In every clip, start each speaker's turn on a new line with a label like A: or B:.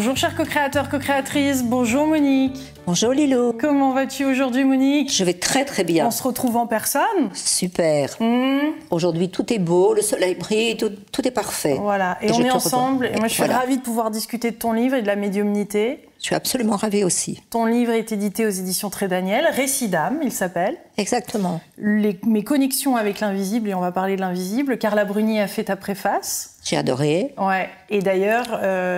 A: Bonjour chers co-créateurs, co-créatrices, bonjour Monique.
B: Bonjour Lilo.
A: Comment vas-tu aujourd'hui Monique?
B: Je vais très très bien.
A: On se retrouve en personne?
B: Super. Aujourd'hui tout est beau, le soleil brille, tout est parfait.
A: Voilà, et on est ensemble, et moi je suis ravie de pouvoir discuter de ton livre et de la médiumnité.
B: Je suis absolument ravie aussi.
A: Ton livre est édité aux éditions Très Daniel, Récit d'âme, il s'appelle.
B: Exactement.
A: Mes connexions avec l'invisible, et on va parler de l'invisible. Carla Bruni a fait ta préface.
B: J'ai adoré.
A: Ouais. Et d'ailleurs,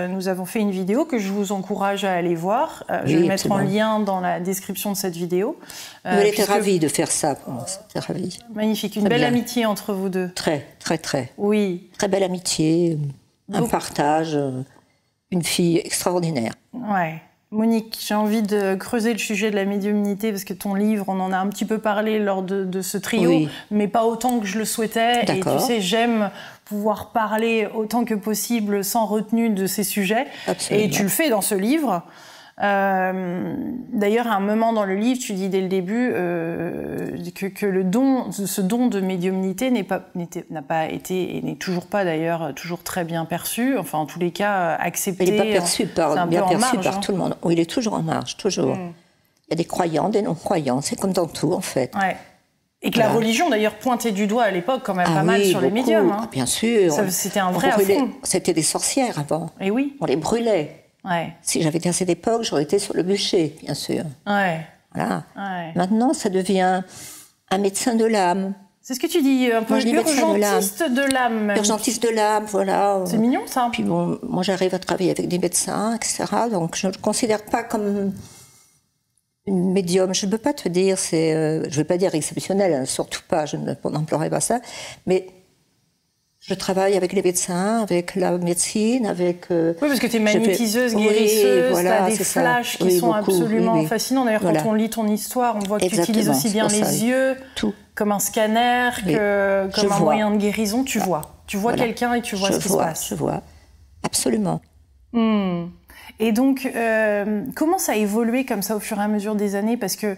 A: nous avons fait une vidéo que je vous encourage à aller voir. Je vais mettre en lien dans la description de cette vidéo.
B: Elle était ravie de faire ça. C'était ravie.
A: Magnifique. Une belle amitié entre vous deux.
B: Très, très, très.
A: Oui.
B: Très belle amitié, un partage, une fille extraordinaire.
A: Ouais. Monique, j'ai envie de creuser le sujet de la médiumnité parce que ton livre, on en a un petit peu parlé lors de ce trio, mais pas autant que je le souhaitais. Et tu sais, j'aime pouvoir parler autant que possible sans retenue de ces sujets. Absolument. Et tu le fais dans ce livre. D'ailleurs, à un moment dans le livre, tu dis dès le début que ce don de médiumnité n'a pas été et n'est toujours pas d'ailleurs toujours très bien perçu. Enfin, en tous les cas, accepté.
B: Il n'est pas perçu par tout le monde. Oui, il est toujours en marge, toujours. Il y a des croyants, des non-croyants. C'est comme dans tout, en fait.
A: Ouais. Et que la religion, d'ailleurs, pointait du doigt à l'époque quand même pas mal sur les médiums. Hein.
B: Bien sûr.
A: C'était un vrai affront.
B: C'était des sorcières avant.
A: Et oui.
B: On les brûlait.
A: Ouais.
B: Si j'avais été à cette époque, j'aurais été sur le bûcher, bien sûr.
A: Ouais.
B: Voilà. Ouais. Maintenant, ça devient un médecin de l'âme.
A: C'est ce que tu dis, un peu urgentiste de l'âme.
B: Urgentiste de l'âme, voilà.
A: C'est mignon, ça.
B: Puis bon, moi, j'arrive à travailler avec des médecins, etc. Donc, je ne me considère pas comme une médium. Je ne peux pas te dire, je ne vais pas dire exceptionnel, hein, surtout pas, je n'emploierai pas ça, mais je travaille avec les médecins, avec la médecine, avec...
A: oui, parce que tu es magnétiseuse, guérisseuse, tu as des flashs qui sont absolument fascinants. D'ailleurs, quand on lit ton histoire, on voit que tu utilises aussi bien les yeux, comme un scanner, comme un moyen de guérison. Tu vois quelqu'un et tu vois ce qui se passe.
B: Je vois, absolument.
A: Et donc, comment ça a évolué comme ça au fur et à mesure des années? Parce que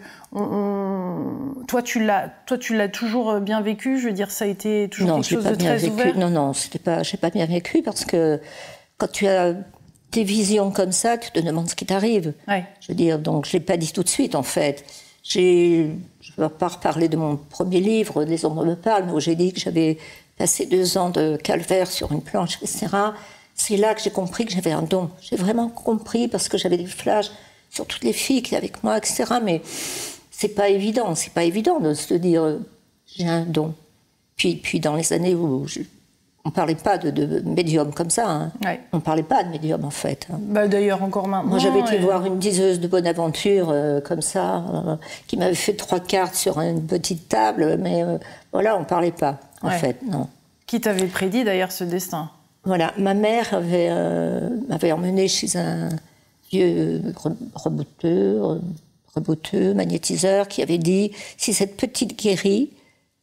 A: toi, tu l'as toujours bien vécu. Je veux dire, ça a été toujours quelque chose de très ouvert.
B: Non, j'ai pas bien vécu parce que quand tu as des visions comme ça, tu te demandes ce qui t'arrive. Ouais. Je veux dire, donc je l'ai pas dit tout de suite en fait. Je ne vais pas reparler de mon premier livre, Les ombres me parlent, mais où j'ai dit que j'avais passé 2 ans de calvaire sur une planche, etc. C'est là que j'ai compris que j'avais un don. J'ai vraiment compris parce que j'avais des flashs sur toutes les filles qui étaient avec moi, etc. Mais c'est pas évident de se dire j'ai un don. Puis dans les années où on parlait pas de médium comme ça. Hein. Ouais. On parlait pas de médium en fait.
A: Bah, d'ailleurs encore maintenant.
B: Moi j'avais été voir une diseuse de bonne aventure comme ça, qui m'avait fait 3 cartes sur une petite table, mais voilà, on parlait pas en fait, non.
A: Qui t'avait prédit d'ailleurs ce destin?
B: Voilà, ma mère m'avait emmenée chez un vieux reboteux, magnétiseur, qui avait dit « Si cette petite guérit,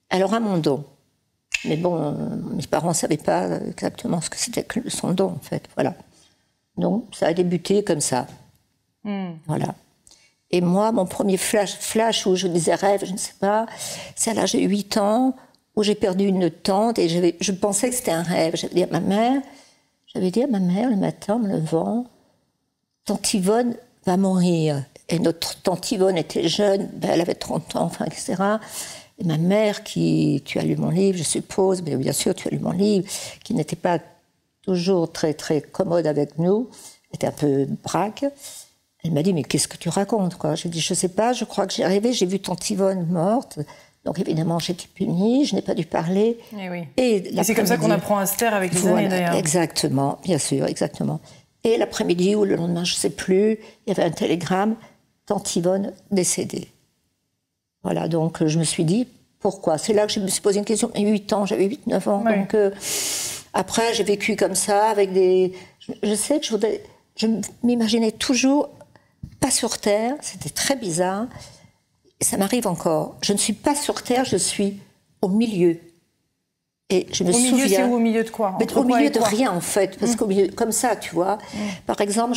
B: elle aura mon don ». Mais bon, mes parents ne savaient pas exactement ce que c'était que son don, en fait. Voilà. Donc, ça a débuté comme ça. Voilà. Et moi, mon premier flash où je disais rêve, je ne sais pas, c'est à l'âge de 8 ans, où j'ai perdu une tante et je pensais que c'était un rêve. J'avais dit à ma mère le matin, en me levant, tante Yvonne va mourir. Et notre tante Yvonne était jeune, elle avait 30 ans, enfin, etc. Et ma mère, tu as lu mon livre, je suppose, mais bien sûr, tu as lu mon livre, qui n'était pas toujours très, très commode avec nous, était un peu braque. Elle m'a dit, mais qu'est-ce que tu racontes, quoi? J'ai dit, je sais pas, je crois que j'ai rêvé, j'ai vu tante Yvonne morte. Donc évidemment, j'ai été punie, je n'ai pas dû parler.
A: Et oui. Et c'est comme ça qu'on apprend à se taire avec les années, d'ailleurs.
B: Exactement, bien sûr, exactement. Et l'après-midi ou le lendemain, je ne sais plus, il y avait un télégramme, tante Yvonne décédée. Voilà, donc je me suis dit, pourquoi? C'est là que je me suis posé une question. 8 ans, j'avais 8-9 ans. Ouais. Donc après, j'ai vécu comme ça, avec des... Je sais que je m'imaginais toujours pas sur Terre, c'était très bizarre. Ça m'arrive encore. Je ne suis pas sur Terre, je suis au milieu. Et je me souviens...
A: Au milieu, c'est où? Au milieu de quoi?
B: Au milieu de rien, en fait. Parce qu'au milieu, comme ça, tu vois. Par exemple,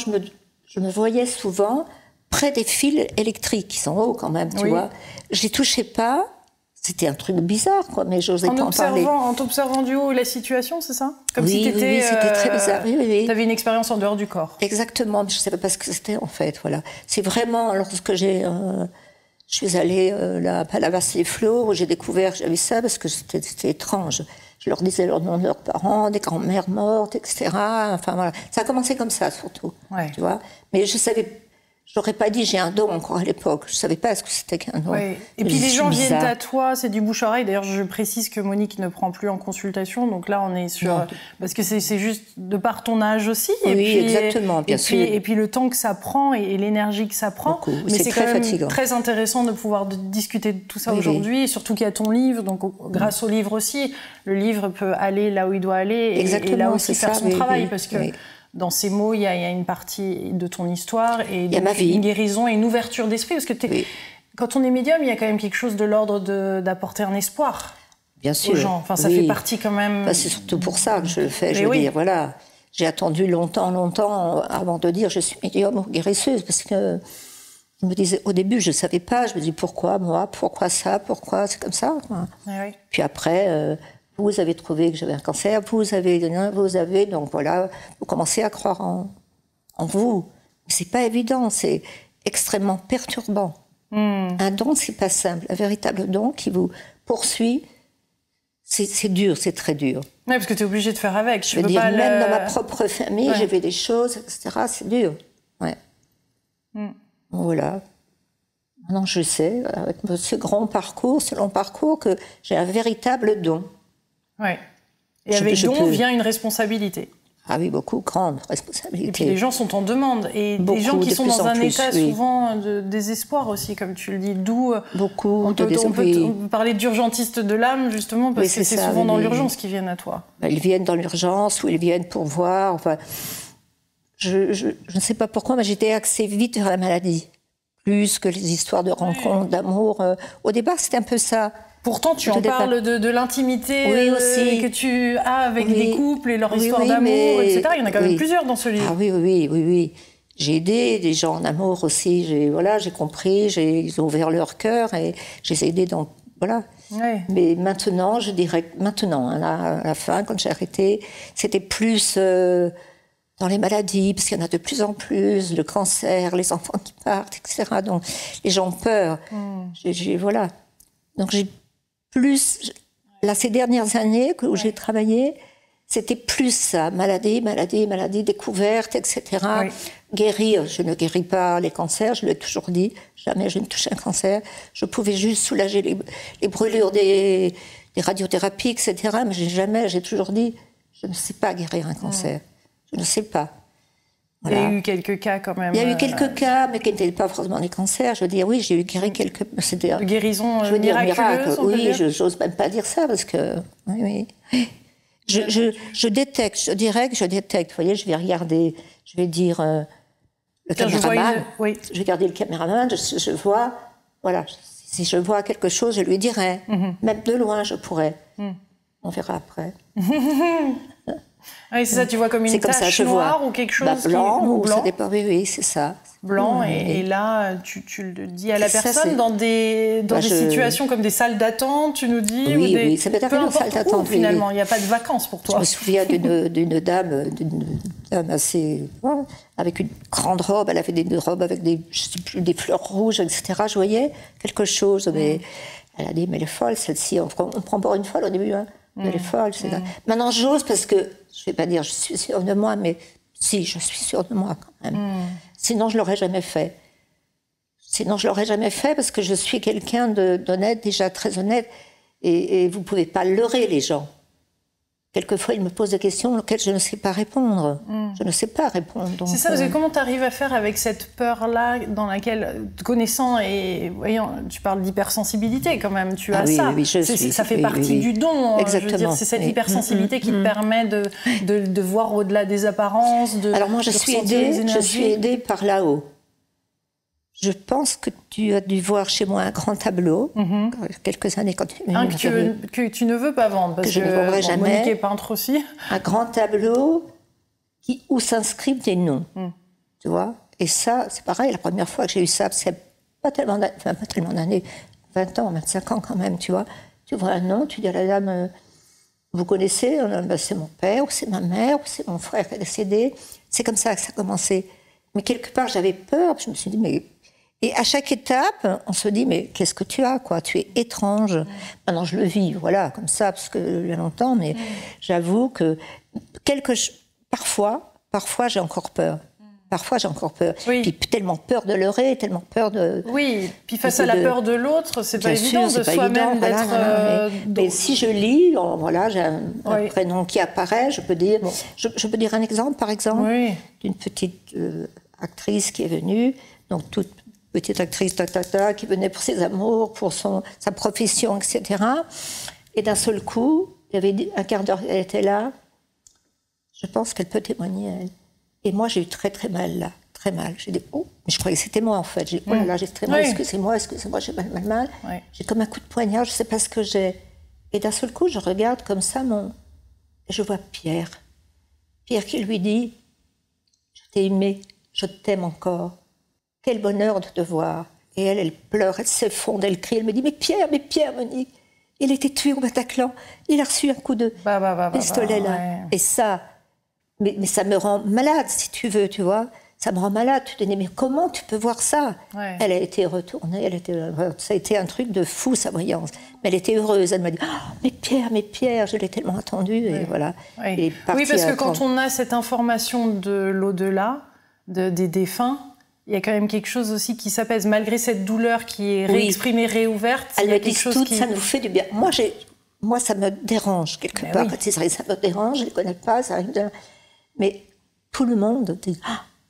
B: je me voyais souvent près des fils électriques, qui sont hauts quand même, tu vois. Je les touchais pas, C'était un truc bizarre, quoi, mais j'osais pas en parler.
A: En t'observant du haut la situation, c'est ça? Comme
B: oui,
A: si t'étais,
B: oui, c'était très bizarre. Oui.
A: T'avais une expérience en dehors du corps.
B: Exactement, mais je ne savais pas ce que c'était, en fait. Voilà. C'est vraiment lorsque je suis allée à Palavas-les-Flots, où j'ai découvert que j'avais ça, parce que c'était étrange. Je leur disais leur nom de leurs parents, des grands-mères mortes, etc. Enfin, voilà. Ça a commencé comme ça, surtout.
A: Ouais.
B: Tu vois. Mais je savais... J'aurais pas dit j'ai un don encore à l'époque. Je savais pas ce que c'était qu'un don.
A: Oui. Et puis les gens viennent à toi, c'est du bouche-oreille. D'ailleurs, je précise que Monique ne prend plus en consultation. Donc là, on est sur... Non. Parce que c'est juste de par ton âge aussi.
B: Oui, et puis, exactement, bien sûr.
A: Et puis le temps que ça prend et l'énergie que ça prend.
B: Beaucoup.
A: Mais c'est
B: très
A: quand même
B: fatigant.
A: Très intéressant de pouvoir discuter de tout ça aujourd'hui. Et surtout qu'il y a ton livre. Donc grâce au livre aussi, le livre peut aller là où il doit aller. Et là aussi faire son travail. Parce que... Dans ces mots, il y a une partie de ton histoire et une guérison et une ouverture d'esprit. Parce que quand on est médium, il y a quand même quelque chose de l'ordre d'apporter un espoir
B: Bien sûr.
A: aux gens. Enfin, ça fait partie quand même...
B: Enfin, c'est surtout pour ça que je le fais. Je veux dire, voilà. J'ai attendu longtemps avant de dire je suis médium ou guérisseuse. Parce que je me disais, au début, je ne savais pas. Je me disais, pourquoi moi? Pourquoi ça? Pourquoi c'est comme ça? Puis après... vous avez trouvé que j'avais un cancer, vous avez, donc voilà, vous commencez à croire en vous. C'est pas évident, c'est extrêmement perturbant. Un don, c'est pas simple. Un véritable don qui vous poursuit, c'est dur, c'est très dur.
A: Oui, parce que tu es obligé de faire avec.
B: Je veux dire, même dans ma propre famille, j'ai fait des choses, etc. C'est dur. Ouais. Voilà. Maintenant, je sais, avec ce long parcours, que j'ai un véritable don.
A: Oui. Et avec don vient une responsabilité.
B: Ah oui, beaucoup, grande responsabilité.
A: Et puis les gens sont en demande. Et des gens qui sont dans un état souvent de désespoir aussi, comme tu le dis. D'où
B: beaucoup
A: on peut parler d'urgentistes de l'âme, justement, parce que c'est souvent dans l'urgence qu'ils viennent à toi.
B: Ils viennent dans l'urgence ou ils viennent pour voir. Enfin, je ne sais pas pourquoi, mais j'étais axée vite vers la maladie. Plus que les histoires de rencontres, d'amour. Au départ, c'était un peu ça.
A: Pourtant, tu en parles de l'intimité que tu as avec des couples et leur histoire d'amour, etc. Il y en a quand même plusieurs dans ce livre.
B: Ah oui. J'ai aidé des gens en amour aussi. J'ai compris, ils ont ouvert leur cœur et je les ai aidés dans... Voilà. Ouais. Mais maintenant, je dirais... Maintenant, à la fin, quand j'ai arrêté, c'était plus dans les maladies, parce qu'il y en a de plus en plus, le cancer, les enfants qui partent, etc. Donc, les gens ont peur. Voilà. Donc, j'ai plus, là, ces dernières années où j'ai travaillé, c'était plus ça, maladie, découverte, etc. Oui. Guérir, je ne guéris pas les cancers, je l'ai toujours dit, jamais je ne touche un cancer. Je pouvais juste soulager les brûlures des radiothérapies, etc. Mais j'ai toujours dit, je ne sais pas guérir un cancer. Je ne sais pas.
A: Voilà. Il y a eu quelques cas quand même.
B: Il y a eu quelques cas, mais qui n'étaient pas forcément des cancers. Je veux dire, oui, j'ai eu guéri quelques...
A: De guérison
B: miracle. Oui, je n'ose même pas dire ça, parce que... Oui. Je détecte, je dirais que je détecte. Vous voyez, je vais regarder, je vais dire le caméraman. Je vais regarder le caméraman, je vois... Voilà, si je vois quelque chose, je lui dirai. Même de loin, je pourrais. On verra après.
A: Oui, c'est ça, tu vois comme une tache noire ou quelque chose
B: blanc,
A: ou blanc.
B: Ça dépend, oui, c'est ça.
A: Blanc, et là, tu le dis à la personne dans des situations comme des salles d'attente, tu nous dis.
B: Oui, ça peut être une salle d'attente.
A: Finalement, il n'y a pas de vacances pour toi.
B: Je me souviens d'une dame assez... avec une grande robe, elle avait des robes avec des fleurs rouges, etc. Je voyais quelque chose, mais elle a dit, mais elle est folle, celle-ci. On prend pas une folle au début, hein. Elle est folle. Maintenant, j'ose parce que, je ne vais pas dire je suis sûre de moi, mais si, je suis sûre de moi quand même. Sinon, je ne l'aurais jamais fait. Parce que je suis quelqu'un d'honnête, déjà très honnête, et vous ne pouvez pas leurrer les gens. Quelquefois, ils me posent des questions auxquelles je ne sais pas répondre. Je ne sais pas répondre.
A: C'est ça, parce que comment tu arrives à faire avec cette peur-là dans laquelle, connaissant et voyant, tu parles d'hypersensibilité quand même, tu as ça.
B: Oui,
A: ça fait partie du don.
B: Exactement.
A: Je veux dire, c'est cette hypersensibilité qui te permet de voir au-delà des apparences.
B: Alors moi, je suis aidée par là-haut. Je pense que tu as dû voir chez moi un grand tableau, quelques années quand tu...
A: que tu ne veux pas vendre, parce que
B: je ne vendrai jamais.
A: Monique est peintre aussi.
B: Un grand tableau où s'inscrivent des noms, tu vois. Et ça, c'est pareil, la première fois que j'ai eu ça, c'est pas tellement d'années, 20 ans, 25 ans quand même, tu vois. Tu vois un nom, tu dis à la dame, vous connaissez, ben, c'est mon père, ou c'est ma mère, ou c'est mon frère qui est décédé. C'est comme ça que ça a commencé. Mais quelque part, j'avais peur, je me suis dit, mais... Et à chaque étape, on se dit, mais qu'est-ce que tu as, quoi? Tu es étrange. Maintenant, je le vis, voilà, comme ça, parce que il y a longtemps, mais j'avoue que parfois, j'ai encore peur. Parfois, j'ai encore peur.
A: Oui.
B: Puis tellement peur de leurrer, tellement peur de...
A: Oui, puis face à la peur de l'autre, c'est pas évident de soi-même d'être...
B: Mais si je lis, voilà, j'ai un prénom qui apparaît, je peux dire... Bon, je peux dire un exemple, par exemple, d'une petite actrice qui est venue, donc toute petite actrice, qui venait pour ses amours, pour sa profession, etc. Et d'un seul coup, il y avait un quart d'heure, elle était là. Je pense qu'elle peut témoigner, elle. Et moi, j'ai eu très, très mal, là. Très mal. J'ai dit, oh, mais je croyais que c'était moi, en fait. J'ai dit, oh là là, j'ai très mal, excusez-moi, j'ai mal. Ouais. J'ai comme un coup de poignard, je ne sais pas ce que j'ai. Et d'un seul coup, je regarde comme ça, et je vois Pierre. Pierre qui lui dit, je t'ai aimé, je t'aime encore. Quel bonheur de te voir. Et elle pleure, elle s'effondre, elle crie, elle me dit, mais Pierre, Monique, il était tué au Bataclan. Il a reçu un coup de pistolet, là. Ouais. Et ça... Mais ça me rend malade, si tu veux, tu vois. Ça me rend malade. Tu te dis, mais comment tu peux voir ça? Elle a été retournée, ça a été un truc de fou, sa voyance. Mais elle était heureuse. Elle m'a dit, oh, mais Pierre, je l'ai tellement attendu. Et voilà.
A: Oui, parce que quand on a cette information de l'au-delà, des défunts, il y a quand même quelque chose aussi qui s'apaise. Malgré cette douleur qui est réexprimée, réouverte,
B: elle
A: il y a
B: me dit
A: quelque chose
B: tout,
A: qui...
B: ça nous fait du bien. Moi, ça me dérange quelque part. Ça me dérange, je ne les connais pas, ça arrive de... Mais tout le monde dit,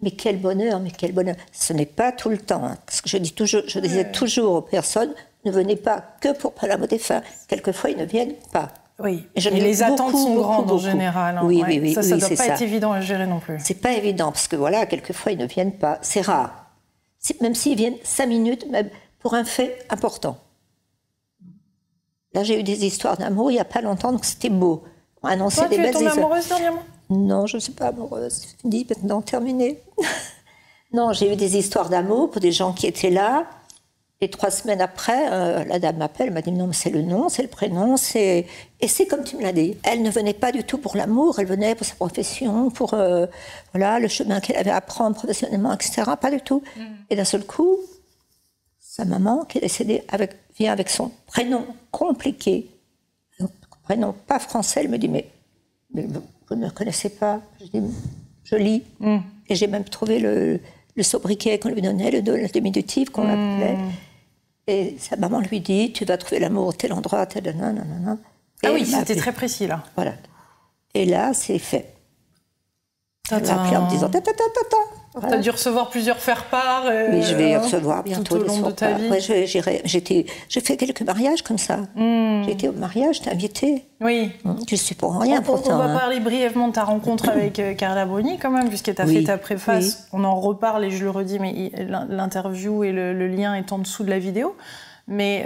B: mais quel bonheur, mais quel bonheur. Ce n'est pas tout le temps. Hein, parce que je disais toujours aux personnes, ne venez pas que pour parler à vos défunts. Quelquefois, ils ne viennent pas.
A: Oui, et les attentes sont grandes en général. Hein.
B: Oui,
A: ça ne doit pas être évident à gérer non plus.
B: C'est pas évident, parce que voilà, quelquefois, ils ne viennent pas. C'est rare. Même s'ils viennent 5 minutes, même pour un fait important. Là, j'ai eu des histoires d'amour il n'y a pas longtemps, donc c'était beau.
A: Toi, tu es tombée amoureuse dernièrement ?
B: Non, je ne suis pas amoureuse. C'est fini, maintenant, terminé. Non, j'ai eu des histoires d'amour pour des gens qui étaient là. Et 3 semaines après, la dame m'appelle, elle m'a dit non, mais c'est le nom, c'est le prénom, et c'est comme tu me l'as dit. Elle ne venait pas du tout pour l'amour, elle venait pour sa profession, pour voilà, le chemin qu'elle avait à prendre professionnellement, etc. Pas du tout. Et d'un seul coup, sa maman, qui est décédée, vient avec son prénom compliqué, un prénom pas français. Elle me dit mais vous ne le connaissez pas? Je dis, je lis. Et j'ai même trouvé le sobriquet qu'on lui donnait, le diminutif qu'on l'appelait. Et sa maman lui dit, tu vas trouver l'amour à tel endroit, tel... nanana.
A: Ah oui, c'était très précis, là.
B: Voilà. Et là, c'est fait. Elle m'a appelé en me disant,
A: Voilà. T'as dû recevoir plusieurs faire-part.
B: Oui, je vais recevoir bientôt
A: tout au long de ta vie.
B: Ouais, j'ai fait quelques mariages comme ça. J'ai été au mariage, t'es invitée.
A: Oui.
B: Je suis pour rien pourtant.
A: On va parler brièvement de ta rencontre avec Carla Bruni quand même, puisque t'as fait ta préface. Oui. On en reparle et je le redis, mais l'interview et le lien est en dessous de la vidéo. Mais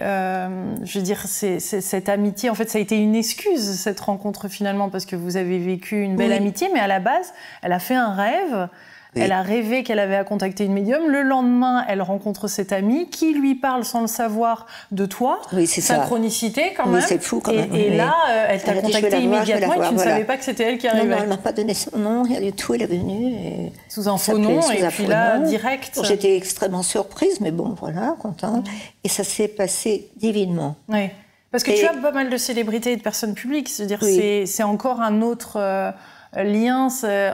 A: je veux dire, cette amitié, en fait, ça a été une excuse, cette rencontre finalement, parce que vous avez vécu une belle amitié, mais à la base, elle a fait un rêve. Oui. Elle a rêvé qu'elle avait à contacter une médium. Le lendemain, elle rencontre cette amie qui lui parle sans le savoir de toi.
B: Oui, c'est ça.
A: Synchronicité quand même.
B: Oui, c'est fou quand même.
A: Et là, elle t'a contacté immédiatement et tu ne savais pas que c'était elle qui arrivait.
B: Non, elle ne m'a pas donné son nom, rien du tout. Elle est venue. Et
A: sous un faux nom et puis là, direct.
B: Bon, j'étais extrêmement surprise, mais bon, voilà, contente. Et ça s'est passé divinement.
A: Oui. Parce que tu as pas mal de célébrités et de personnes publiques. C'est-à-dire c'est encore un autre... lien,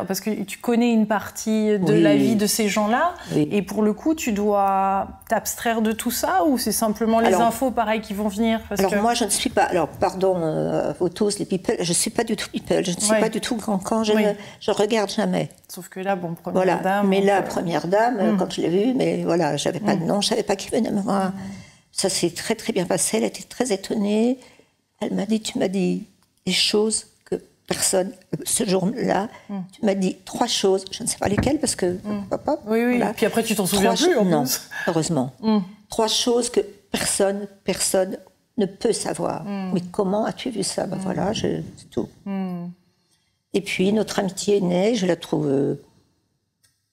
A: parce que tu connais une partie de la vie de ces gens-là, et pour le coup, tu dois t'abstraire de tout ça, ou c'est simplement les infos, pareil, qui vont venir
B: moi, je ne suis pas... Alors, pardon, vous tous, les people, je ne suis pas du tout people, je ne suis pas du tout grand-camp, je regarde jamais.
A: Sauf que là, bon, première dame...
B: Mais là, première dame, quand je l'ai vue, mais voilà, j'avais pas de nom, je savais pas qui venait me voir. Ça s'est très, très bien passé, elle était très étonnée. Elle m'a dit, tu m'as dit des choses... personne, ce jour-là, tu m'as dit 3 choses, je ne sais pas lesquelles, parce que... Papa,
A: oui, voilà. Puis après, tu t'en souviens plus, en plus.
B: Non, heureusement. 3 choses que personne ne peut savoir. Mais comment as-tu vu ça? Ben voilà, c'est tout. Et puis, notre amitié est née, je la trouve...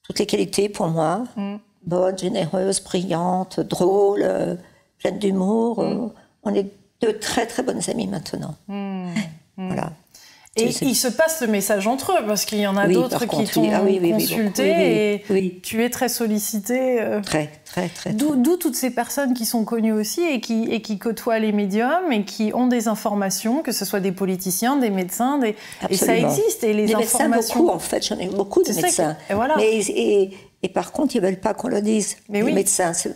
B: toutes les qualités pour moi. Bonne, généreuse, brillante, drôle, pleine d'humour. On est de très très bonnes amies maintenant. Voilà.
A: Et il se passe le message entre eux, parce qu'il y en a d'autres qui t'ont consulté et tu es très sollicité.
B: Très.
A: D'où toutes ces personnes qui sont connues aussi et qui côtoient les médiums et qui ont des informations, que ce soit des politiciens, des médecins, et ça existe. Et les informations...
B: médecins, beaucoup en fait, j'en ai beaucoup de médecins.
A: Voilà.
B: Et par contre, ils ne veulent pas qu'on le dise. Les médecins, c'est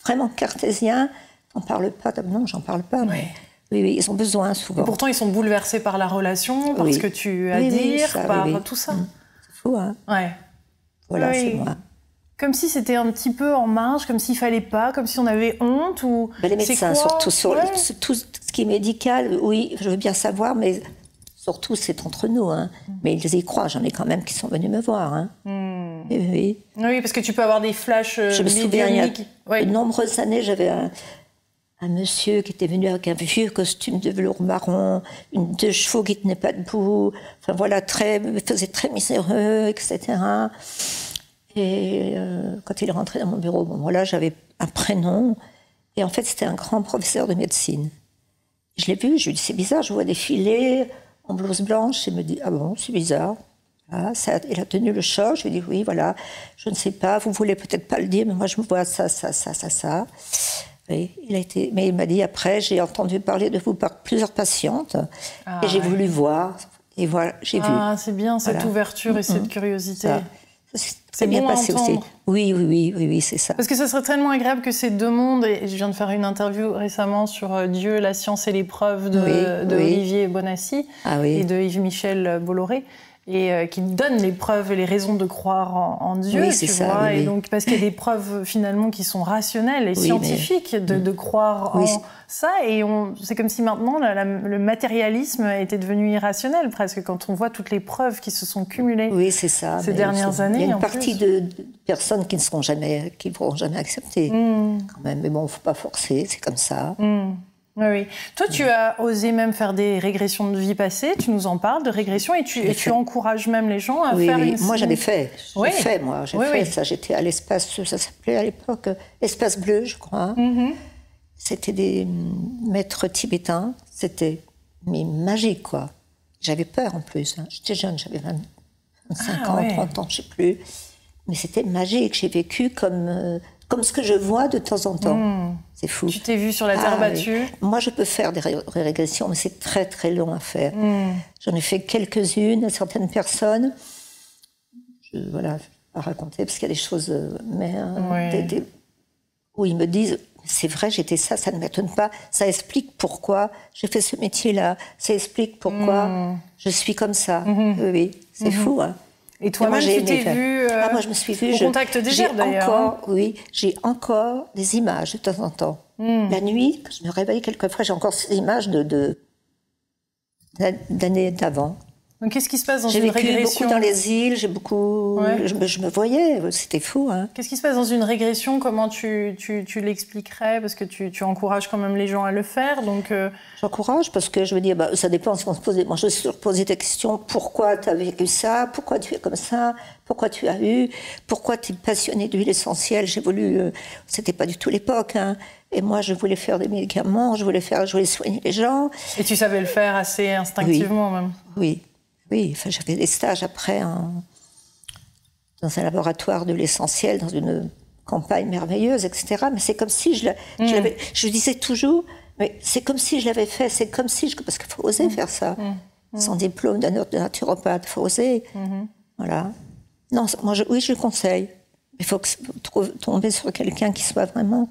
B: vraiment cartésien. On ne parle pas, non, j'en parle pas, mais... Oui, ils ont besoin souvent.
A: Et pourtant, ils sont bouleversés par la relation, par ce que tu as à dire, par tout ça.
B: C'est fou, hein.
A: Ouais.
B: Voilà, c'est moi.
A: Comme si c'était un petit peu en marge, comme s'il fallait pas, comme si on avait honte ou...
B: Les médecins, surtout sur tout ce qui est médical, oui, je veux bien savoir, mais surtout c'est entre nous, hein. Mais ils y croient, j'en ai quand même qui sont venus me voir, hein. Oui,
A: parce que tu peux avoir des flashs
B: je me souviens, il y a de nombreuses années, j'avais un monsieur qui était venu avec un vieux costume de velours marron, deux chevaux qui ne tenaient pas debout, enfin voilà, faisait très miséreux, etc. Et quand il est rentré dans mon bureau, bon voilà, j'avais un prénom, et en fait c'était un grand professeur de médecine. Je l'ai vu, je lui ai dit c'est bizarre, je vois défiler en blouse blanche, et il me dit ah bon, c'est bizarre. Ah, il a tenu le choc, je lui ai dit oui, voilà, je ne sais pas, vous voulez peut-être pas le dire, mais moi je me vois ça. Oui, mais il m'a dit après, j'ai entendu parler de vous par plusieurs patientes et j'ai voulu voir. Et voilà, j'ai vu.
A: Ah, c'est bien cette ouverture et cette curiosité.
B: C'est bien passé aussi. Oui, c'est ça.
A: Parce que ça serait tellement agréable que ces deux mondes, et je viens de faire une interview récemment sur Dieu, la science et l'épreuve de Olivier Bonassi et de Yves-Michel Bolloré. Et qui donne les preuves et les raisons de croire en Dieu, tu vois. Et donc, parce qu'il y a des preuves finalement qui sont rationnelles et scientifiques de croire en ça. Et c'est comme si maintenant le matérialisme était devenu irrationnel presque quand on voit toutes les preuves qui se sont cumulées ces dernières années.
B: Il y a une partie de personnes qui ne pourront jamais accepter quand même. Mais bon, il ne faut pas forcer, c'est comme ça.
A: Oui. Toi, tu as osé même faire des régressions de vie passée, tu nous en parles de régression, et tu encourages même les gens à faire une...
B: Moi, j'avais fait. J'ai fait ça. J'étais à l'espace, ça s'appelait à l'époque Espace Bleu, je crois. C'était des maîtres tibétains. C'était magique, quoi. J'avais peur, en plus. Hein. J'étais jeune, j'avais 25 ans, 30 ans, je ne sais plus. Mais c'était magique. J'ai vécu comme ce que je vois de temps en temps. C'est fou.
A: Tu t'es vue sur la terre battue.
B: Moi, je peux faire des régressions, mais c'est très, très long à faire. J'en ai fait quelques-unes à certaines personnes. Je ne vais pas raconter, parce qu'il y a des choses... où ils me disent, c'est vrai, j'étais ça ne m'étonne pas. Ça explique pourquoi j'ai fait ce métier-là. Ça explique pourquoi je suis comme ça. Oui, c'est fou, hein.
A: Et toi-même, tu t'es vue
B: moi, je me suis vue,
A: au contact des herbes, d'ailleurs.
B: J'ai encore des images de temps en temps. La nuit, quand je me réveille quelquefois, j'ai encore ces images d'années d'avant.
A: Donc, qu'est-ce qui se passe dans une régression ?
B: J'ai vécu beaucoup dans les îles, je me voyais, c'était fou. Hein.
A: Qu'est-ce qui se passe dans une régression ? Comment tu l'expliquerais ? Parce que tu encourages quand même les gens à le faire, donc...
B: J'encourage parce que je veux dire, ça dépend si on se pose... Moi, je me suis posé des questions. Pourquoi tu as vécu ça ? Pourquoi tu es comme ça ? Pourquoi tu as eu ? Pourquoi tu es passionné d'huile essentielle ? J'ai voulu... C'était pas du tout l'époque, hein. Et moi, je voulais faire des médicaments, je voulais soigner les gens.
A: Et tu savais le faire assez instinctivement, même ?
B: Oui, enfin, j'avais des stages après dans un laboratoire de l'essentiel, dans une campagne merveilleuse, etc. Mais c'est comme si je disais toujours, mais c'est comme si je l'avais fait, c'est comme si parce qu'il faut oser faire ça. Sans diplôme de naturopathe, il faut oser. Voilà. Non, moi, je conseille. Il faut tomber sur quelqu'un qui soit vraiment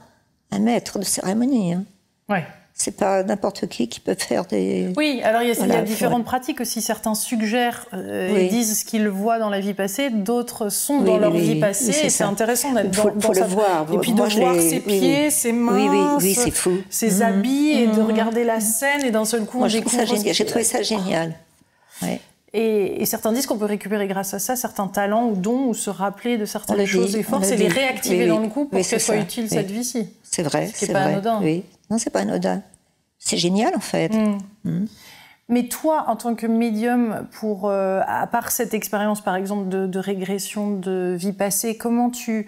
B: un maître de cérémonie. Hein.
A: Ouais.
B: C'est pas n'importe qui peut faire des...
A: Oui, alors il y a différentes pratiques aussi. Certains suggèrent et disent ce qu'ils voient dans la vie passée, d'autres sont dans leur vie passée. Et c'est intéressant d'être dans
B: le voir.
A: Et puis de voir ses pieds, ses mains,
B: c'est fou.
A: Ses habits, et de regarder la scène, et d'un seul coup,
B: j'ai trouvé ça génial. Ouais.
A: Et certains disent qu'on peut récupérer grâce à ça certains talents ou dons, ou se rappeler de certaines choses et forces, et les réactiver dans le coup pour qu'elles soient utiles cette vie-ci.
B: C'est vrai,
A: c'est pas anodin.
B: Oui. Non, c'est pas anodin. C'est génial, en fait.
A: Mais toi, en tant que médium, à part cette expérience, par exemple, de régression de vie passée, comment tu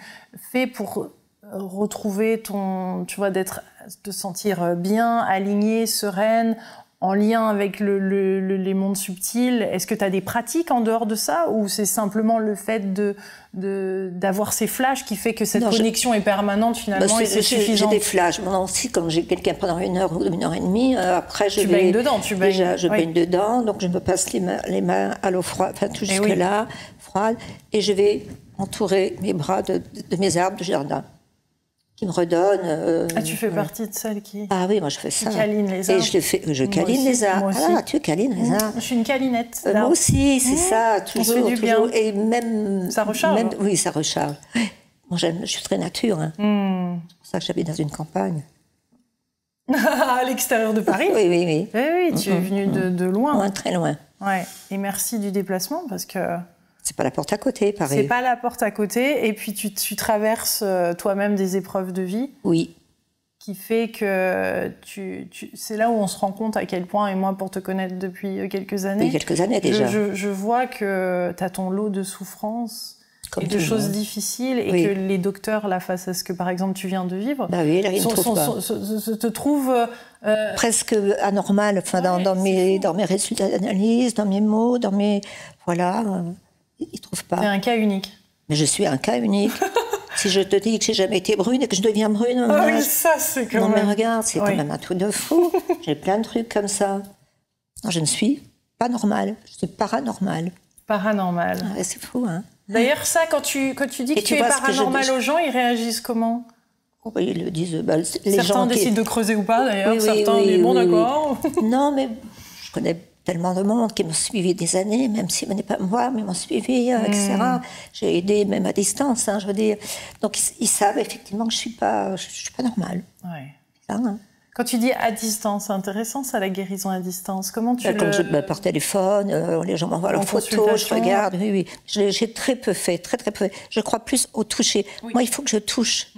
A: fais pour retrouver d'être te sentir bien, alignée, sereine, en lien avec les mondes subtils. Est-ce que tu as des pratiques en dehors de ça, ou c'est simplement le fait d'avoir ces flashs qui fait que cette connexion est permanente finalement et c'est suffisant?
B: J'ai des flashs. Moi aussi, quand j'ai quelqu'un pendant 1 heure ou 1 heure et demie, après je
A: baignes dedans,
B: déjà, je baigne dedans, donc je me passe les mains à l'eau froide, enfin tout jusque là, froide, et je vais entourer mes bras de mes arbres de jardin. Qui me redonne.
A: Tu fais partie de celles qui.
B: Ah oui, moi je fais ça.
A: Qui câline les arbres.
B: Et je câline les arbres. Ah, tu câlines les arbres.
A: Je suis une câlinette.
B: Moi aussi, c'est ça, toujours.
A: On se fait du bien.
B: Et même.
A: Ça recharge.
B: Oui, ça recharge. Moi, je suis très nature. Hein. C'est pour ça que j'habite dans une campagne.
A: À l'extérieur de Paris.
B: Oui.
A: Oui, tu es venue de loin.
B: Loin, très loin.
A: Ouais. Et merci du déplacement parce que.
B: C'est pas la porte à côté, Paris.
A: C'est pas la porte à côté, et puis tu traverses toi-même des épreuves de vie.
B: Oui.
A: Qui fait que c'est là où on se rend compte à quel point, et moi pour te connaître depuis quelques années...
B: Depuis quelques années déjà.
A: Je vois que tu as ton lot de souffrances et de choses difficiles, et que les docteurs, là, face à ce que par exemple tu viens de vivre,
B: là, ils
A: te trouvent...
B: presque anormal, enfin, dans mes résultats d'analyse, dans mes mots, dans mes... Voilà... Ils ne trouvent pas.
A: T'es un cas unique.
B: Mais je suis un cas unique. Si je te dis que j'ai jamais été brune et que je deviens brune...
A: oui, ça, c'est quand même...
B: Non, mais regarde, c'est quand même un truc de fou. J'ai plein de trucs comme ça. Non, je ne suis pas normale. Je suis paranormale.
A: Paranormale.
B: Ouais, c'est fou, hein.
A: D'ailleurs, ça, quand tu dis que tu es paranormale aux gens, ils réagissent comment?
B: Ils le disent...
A: Certains décident de creuser ou pas, d'ailleurs. Certains disent, bon, d'accord.
B: Non, mais je connais... tellement de monde qui m'ont suivi des années, même s'ils ne venaient pas me voir, mais m'ont suivi, etc. J'ai aidé même à distance, je veux dire. Donc ils savent effectivement que je suis pas normale.
A: Ouais.
B: Ça, hein.
A: Quand tu dis à distance, c'est intéressant ça, la guérison à distance. Comment tu
B: par téléphone, les gens m'envoient leurs photos, je regarde. Oui. J'ai très peu fait, très peu fait. Je crois plus au toucher. Oui. Moi, il faut que je touche.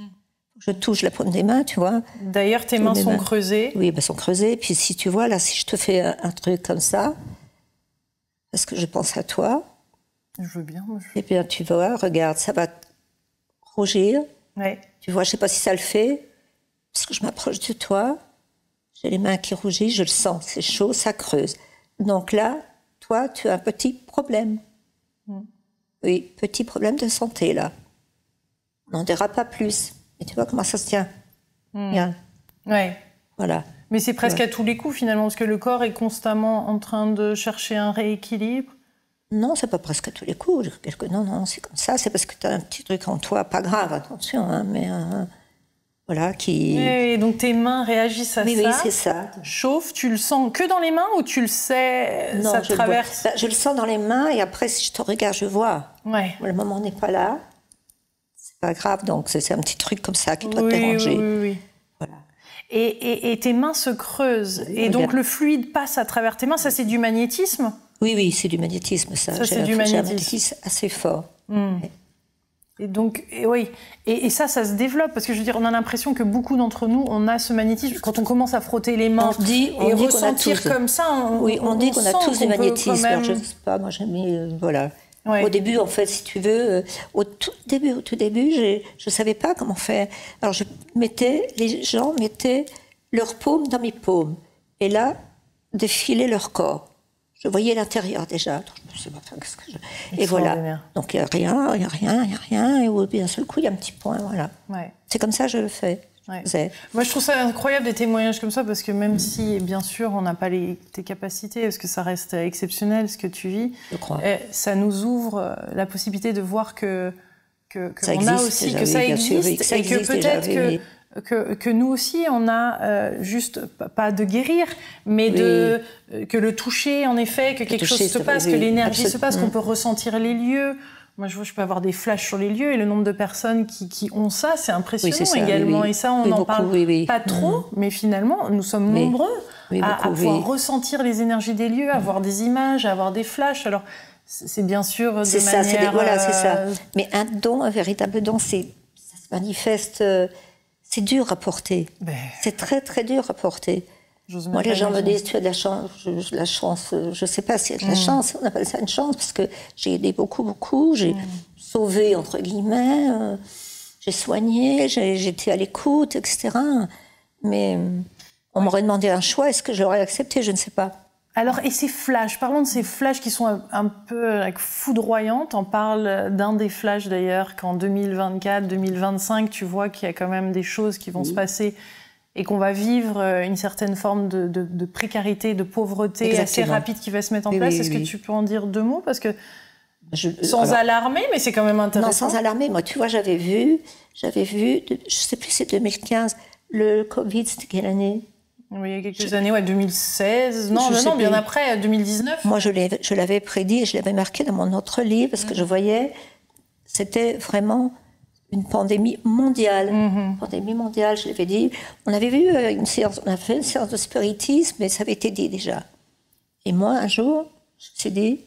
B: Je touche la paume des mains, tu vois.
A: D'ailleurs, tes mains sont creusées.
B: Oui, elles sont creusées. Puis si tu vois, là, si je te fais un truc comme ça, parce que je pense à toi.
A: Je veux bien.
B: Et bien, tu vois, regarde, ça va rougir.
A: Ouais.
B: Tu vois, je ne sais pas si ça le fait, parce que je m'approche de toi. J'ai les mains qui rougissent, je le sens, c'est chaud, ça creuse. Donc là, toi, tu as un petit problème. Oui, petit problème de santé, là. On n'en dira pas plus. Et tu vois comment ça se tient. Bien.
A: Ouais.
B: Voilà.
A: Mais c'est presque à tous les coups, finalement, parce que le corps est constamment en train de chercher un rééquilibre.
B: Non, c'est pas presque à tous les coups. Non, c'est comme ça. C'est parce que tu as un petit truc en toi, pas grave, attention, hein, mais voilà, qui...
A: Et donc tes mains réagissent à ça.
B: Oui, c'est ça.
A: Chauffe, tu le sens que dans les mains ou tu le sais,
B: non,
A: ça te traverse?
B: Je le sens dans les mains et après, si je te regarde, je vois.
A: Ouais.
B: Le moment n'est pas là. C'est pas grave, donc c'est un petit truc comme ça qui doit te déranger.
A: Oui. Voilà. Et tes mains se creusent. Et donc le fluide passe à travers tes mains. Ça, c'est du magnétisme?
B: Oui, c'est du magnétisme, ça.
A: C'est du magnétisme.
B: J'ai un magnétisme assez fort.
A: Et donc, et ça se développe, parce que je veux dire, on a l'impression que beaucoup d'entre nous, on a ce magnétisme. Quand on commence à frotter les mains et ressentir comme ça,
B: on dit qu'on a tous du magnétisme.
A: Même...
B: Je ne sais pas, moi j'ai mis, voilà.
A: Ouais.
B: Au début, en fait, si tu veux, au tout début, je ne savais pas comment faire. Alors, les gens mettaient leurs paumes dans mes paumes, et là, défilaient leur corps. Je voyais l'intérieur déjà. Je sais pas, qu'est-ce que et voilà. Donc il n'y a rien. Et d'un seul coup, il y a un petit point. Voilà.
A: Ouais.
B: C'est comme ça que je le fais.
A: Ouais. Moi, je trouve ça incroyable des témoignages comme ça, parce que même si, bien sûr, on n'a pas tes capacités, parce que ça reste exceptionnel ce que tu vis,
B: je crois.
A: Ça nous ouvre la possibilité de voir que
B: ça
A: on
B: existe,
A: a aussi que ça existe, et que peut-être que nous aussi, on a juste, pas de guérir, mais que le toucher, en effet, que quelque chose se passe, que l'énergie se passe, qu'on peut ressentir les lieux. Moi, je peux avoir des flashs sur les lieux, et le nombre de personnes qui ont ça, c'est impressionnant également. Et ça, on n'en parle pas trop, mais finalement, nous sommes nombreux à pouvoir ressentir les énergies des lieux, à avoir des images, à avoir des flashs. Alors, c'est bien sûr de manière...
B: Voilà, c'est ça. Mais un don, un véritable don, ça se manifeste... c'est dur à porter. C'est très, très dur à porter. Moi, les gens me disent, tu as de la chance. Je ne sais pas s'il y a de la chance. On appelle ça une chance, parce que j'ai aidé beaucoup. J'ai sauvé, entre guillemets. J'ai soigné, j'étais à l'écoute, etc. Mais on m'aurait demandé un choix, est-ce que je l'aurais accepté? Je ne sais pas.
A: Alors, et ces flashs, parlons de ces flashs qui sont un peu foudroyantes. On parle d'un des flashs d'ailleurs qu'en 2024, 2025, tu vois qu'il y a quand même des choses qui vont se passer et qu'on va vivre une certaine forme de précarité, de pauvreté assez rapide qui va se mettre en place. Est-ce que tu peux en dire 2 mots? Parce que sans alarmer, mais c'est quand même intéressant.
B: Non, sans alarmer. Moi, tu vois, j'avais vu, je sais plus, c'est 2015, le Covid, c'était quelle année?
A: Oui, il y a quelques années, 2016. Non, bien après, 2019.
B: Moi, je l'avais prédit et je l'avais marqué dans mon autre livre parce que je voyais, c'était vraiment une pandémie mondiale. Pandémie mondiale, je l'avais dit. On avait vu on a fait une séance de spiritisme, mais ça avait été dit déjà. Et moi, un jour, je me suis dit,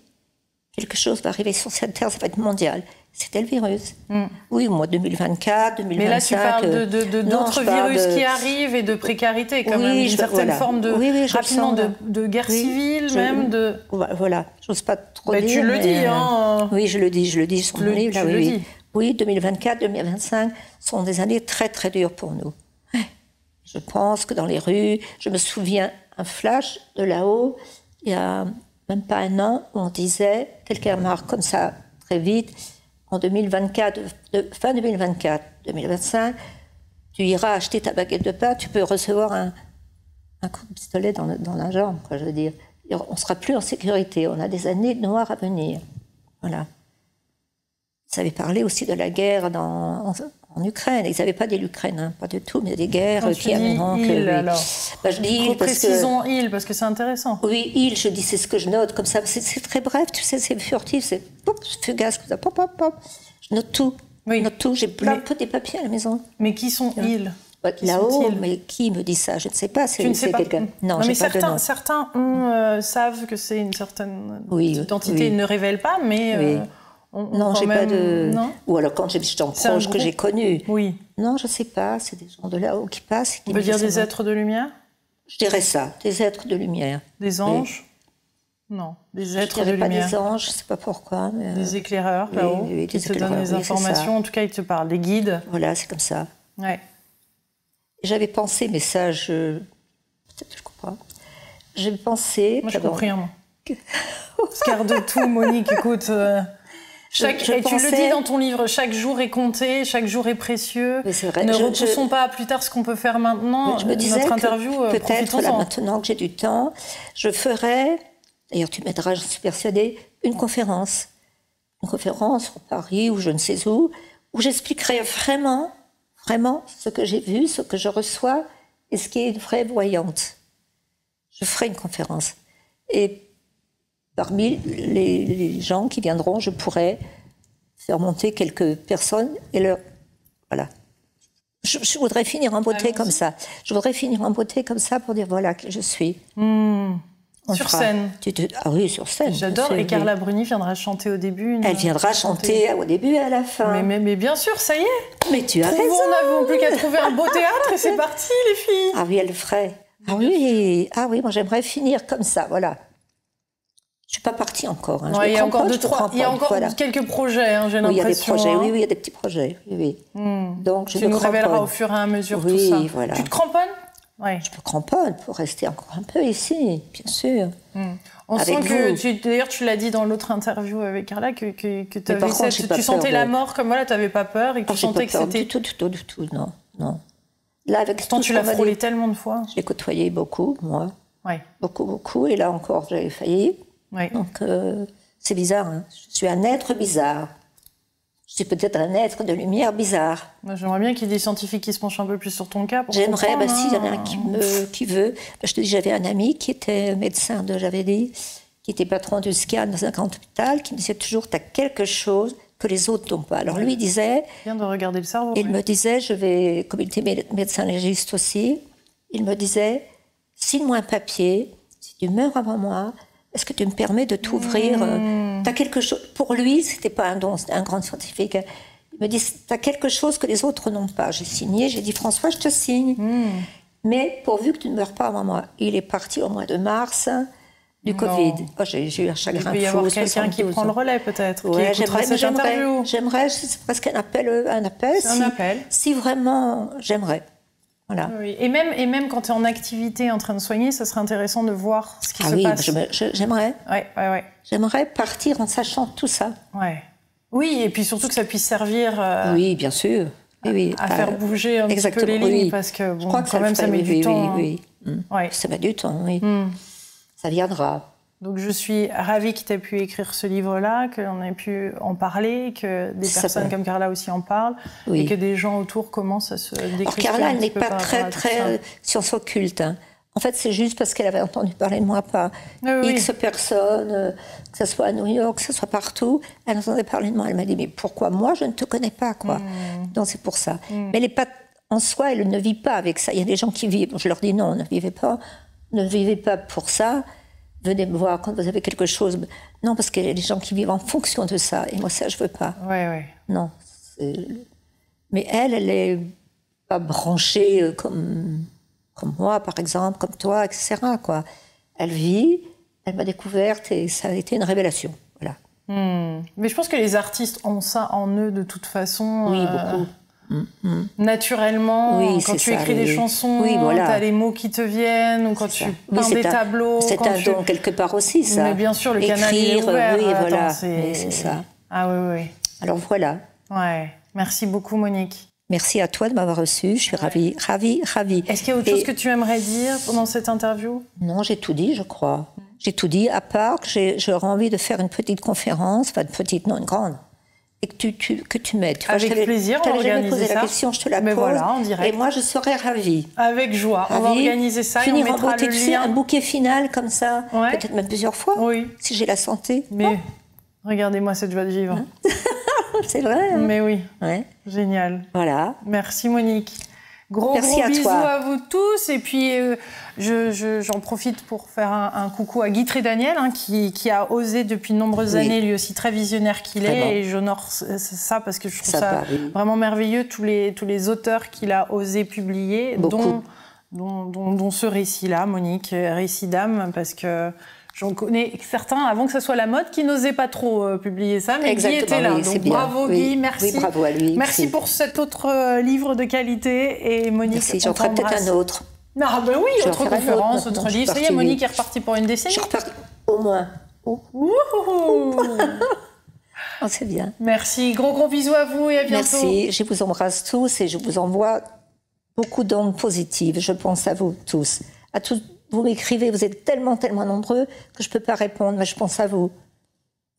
B: quelque chose va arriver sur cette terre, ça va être mondial. C'était le virus. Oui, moi, 2024, 2025...
A: Mais là, tu parles d'autres virus qui arrivent et de précarité, quand même. Une certaine forme de... rapidement, de guerre civile, même, de...
B: Voilà, j'ose pas trop dire,
A: tu le dis, hein.
B: Oui, je le dis sur mon livre. Oui, 2024, 2025 sont des années très, très dures pour nous. Je pense que dans les rues... Je me souviens, un flash de là-haut, il y a même pas un an, où on disait, quelqu'un marque comme ça, très vite... En 2024, fin 2024, 2025, tu iras acheter ta baguette de pain, tu peux recevoir un coup de pistolet dans la jambe, quoi, je veux dire. On ne sera plus en sécurité, on a des années noires à venir. Voilà. Ils avaient parlé aussi de la guerre en Ukraine. Ils n'avaient pas dit l'Ukraine, hein, pas du tout, mais des guerres qui amèneront...
A: alors.
B: Je dis île
A: précisons île, parce que c'est intéressant.
B: Oui, île, je dis, c'est ce que je note, comme ça. C'est très bref, tu sais, c'est furtif, c'est fugace, comme ça, pop, pop, pop. Je note tout. Oui. Je note tout, j'ai plein de papiers à la maison.
A: Mais qui sont îles?
B: Là-haut, mais qui me dit ça? Je ne sais pas.
A: Tu ne sais pas.
B: Quelqu'un. Non,
A: mais certains savent que c'est une certaine identité. Ils ne révèlent pas, mais...
B: non, j'ai pas de... Non. Ou alors quand j'ai des gens proches que j'ai connus. Oui. Non, je sais pas, c'est des gens de là-haut qui passent.
A: On peut dire des êtres de lumière?
B: Je dirais ça, des êtres de lumière.
A: Des anges? Non, des êtres de lumière.
B: Pas des anges, je sais pas pourquoi. Mais
A: des éclaireurs là-haut qui te donnent des informations, en tout cas ils te parlent, des guides.
B: Voilà, c'est comme ça.
A: Ouais.
B: J'avais pensé, mais ça, peut-être que je comprends. J'avais pensé...
A: Moi, je comprends rien, moi. Se garde tout, Monique, écoute... et tu le dis dans ton livre, chaque jour est compté, chaque jour est précieux.
B: Mais c'est vrai.
A: Ne repoussons pas plus tard ce qu'on peut faire maintenant.
B: Je me disais
A: notre interview,
B: peut-être là, maintenant que j'ai du temps, je ferai, d'ailleurs tu m'aideras, je suis persuadée, une conférence à Paris ou je ne sais où j'expliquerai vraiment ce que j'ai vu, ce que je reçois et ce qui est une vraie voyante. Je ferai une conférence. Et parmi les gens qui viendront, je pourrais faire monter quelques personnes et leur... Voilà. Je voudrais finir en beauté comme ça. Je voudrais finir en beauté comme ça pour dire voilà qui je suis.
A: Sur scène.
B: Ah oui, sur scène.
A: J'adore. Et Carla Bruni viendra chanter au début.
B: Elle viendra chanter au début et à la fin.
A: Mais bien sûr, ça y est.
B: Mais tu as raison.
A: On n'avait plus qu'à trouver un beau théâtre et c'est parti, les filles.
B: Ah oui, elle le ferait. Ah oui, moi j'aimerais finir comme ça, voilà. Je suis pas partie encore. Hein.
A: Il y a encore quelques projets, hein, j'ai l'impression.
B: Oui, il y a des projets. Oui, il y a des petits projets. Oui.
A: Donc, tu nous révéleras au fur et à mesure tout ça.
B: Voilà.
A: Tu te cramponnes?
B: Ouais. Je me cramponne pour rester encore un peu ici, bien sûr.
A: On sent que, d'ailleurs, tu l'as dit dans l'autre interview avec Carla, que tu sentais la mort comme voilà, tu n'avais pas peur et que tu sentais que c'était.
B: Du tout, non. Là, avec
A: pourtant, tu l'as frôlé tellement de fois.
B: Je l'ai côtoyé beaucoup, moi.
A: Ouais.
B: Beaucoup, et là encore, j'avais failli.
A: Ouais.
B: Donc, c'est bizarre. Hein. Je suis un être bizarre. Je suis peut-être un être de lumière bizarre.
A: Moi, j'aimerais bien qu'il y ait des scientifiques qui se penchent un peu plus sur ton cas.
B: J'aimerais, s'il y en a un qui veut. Je te dis, j'avais un ami qui était médecin, qui était patron du SCAN dans un grand hôpital, qui me disait toujours, tu as quelque chose que les autres n'ont pas. Alors lui, il disait...
A: Bien de regarder le cerveau.
B: Il me disait, comme il était médecin légiste aussi, il me disait, signe-moi un papier, si tu meurs avant moi, est-ce que tu me permets de t'ouvrir t'as quelque chose. Pour lui, c'était pas un don, c'était un grand scientifique. Il me dit, t'as quelque chose que les autres n'ont pas. J'ai signé, j'ai dit, François, je te signe. Mais pourvu que tu ne meurs pas avant moi. Il est parti au mois de mars du Covid. Oh, j'ai eu un chagrin fou.
A: Il peut y avoir quelqu'un qui prend le relais, peut-être,
B: ouais,
A: qui écoutera cette interview.
B: J'aimerais, c'est presque un appel.
A: C'est un appel.
B: Si vraiment, j'aimerais. Voilà.
A: Oui. Et même quand tu es en activité, en train de soigner, ça serait intéressant de voir ce qui se passe.
B: J'aimerais.
A: Ouais.
B: J'aimerais partir en sachant tout ça.
A: Ouais. Oui, et puis surtout que ça puisse servir
B: oui, bien sûr.
A: À faire bouger un petit peu les lignes, parce que bon, quand même, ça met du temps.
B: Oui. Ouais. Ça met du temps, oui. Ça viendra.
A: Donc je suis ravie que tu aies pu écrire ce livre-là, qu'on ait pu en parler, que des personnes comme Carla aussi en parlent, et que des gens autour commencent à se décrypter. Alors
B: Carla, elle n'est pas très science occulte. Hein. En fait, c'est juste parce qu'elle avait entendu parler de moi par X personnes, que ce soit à New York, que ce soit partout. Elle entendait parler de moi. Elle m'a dit, mais pourquoi moi, je ne te connais pas, quoi. Donc c'est pour ça. Mais elle n'est pas, en soi, elle ne vit pas avec ça. Il y a des gens qui vivent. Je leur dis non, ne vivez pas pour ça. Venez me voir quand vous avez quelque chose. Non, parce qu'il y a des gens qui vivent en fonction de ça. Et moi, ça, je ne veux pas.
A: Ouais.
B: Non. Mais elle n'est pas branchée comme moi, par exemple, comme toi, etc. Quoi. Elle vit, elle m'a découverte et ça a été une révélation. Voilà.
A: Mais je pense que les artistes ont ça en eux de toute façon.
B: Oui, beaucoup.
A: Naturellement, quand tu écris des chansons, tu as les mots qui te viennent, ou quand tu peins des tableaux.
B: C'est un don quelque part aussi, ça.
A: Mais bien sûr, le canal est ouvert.
B: Oui, voilà. C'est ça.
A: Ah oui.
B: Alors voilà.
A: Ouais. Merci beaucoup, Monique.
B: Merci à toi de m'avoir reçue. Je suis ravie.
A: Est-ce qu'il y a autre chose que tu aimerais dire pendant cette interview?
B: Non, j'ai tout dit, je crois. J'ai tout dit, à part que j'aurais envie de faire une petite conférence, enfin une petite, non, une grande. Et que tu m'aides.
A: Avec plaisir, on va organiser ça.
B: posé la question, je te la pose.
A: Voilà, en direct.
B: Et moi, je serais ravie.
A: Avec joie. On va organiser ça et on mettra le lien.
B: Un bouquet final comme ça, peut-être même plusieurs fois, si j'ai la santé.
A: Mais regardez-moi cette joie de vivre.
B: C'est vrai. Hein.
A: Mais oui.
B: Ouais.
A: Génial.
B: Voilà.
A: Merci Monique. Gros bisous à vous tous. Et puis, j'en profite pour faire un coucou à Guy Trédaniel, qui a osé depuis de nombreuses années, lui aussi très visionnaire qu'il est. Et j'honore ça parce que je trouve ça vraiment merveilleux, tous les auteurs qu'il a osé publier, dont ce récit-là, Monique, Récit d'âme, parce que j'en connais certains, avant que ce soit la mode, qui n'osaient pas trop publier ça, mais Guy était là. Donc bravo Guy, merci.
B: Oui, bravo à lui.
A: Merci pour cet autre livre de qualité. Et Monique,
B: merci, j'en ferai peut-être un autre.
A: Ah ben oui, autre conférence, autre livre. Ça y est, Monique est repartie pour une décennie.
B: Je suis repartie, au moins. C'est bien.
A: Merci, gros bisous à vous et à bientôt.
B: Merci, je vous embrasse tous et je vous envoie beaucoup d'ondes positives. Je pense à vous tous. À tous. Vous m'écrivez, vous êtes tellement nombreux que je ne peux pas répondre, mais je pense à vous.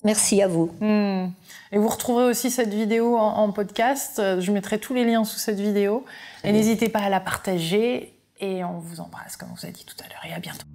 B: Merci à vous.
A: Et vous retrouverez aussi cette vidéo en podcast. Je mettrai tous les liens sous cette vidéo. Et n'hésitez pas à la partager. Et on vous embrasse, comme on vous a dit tout à l'heure. Et à bientôt.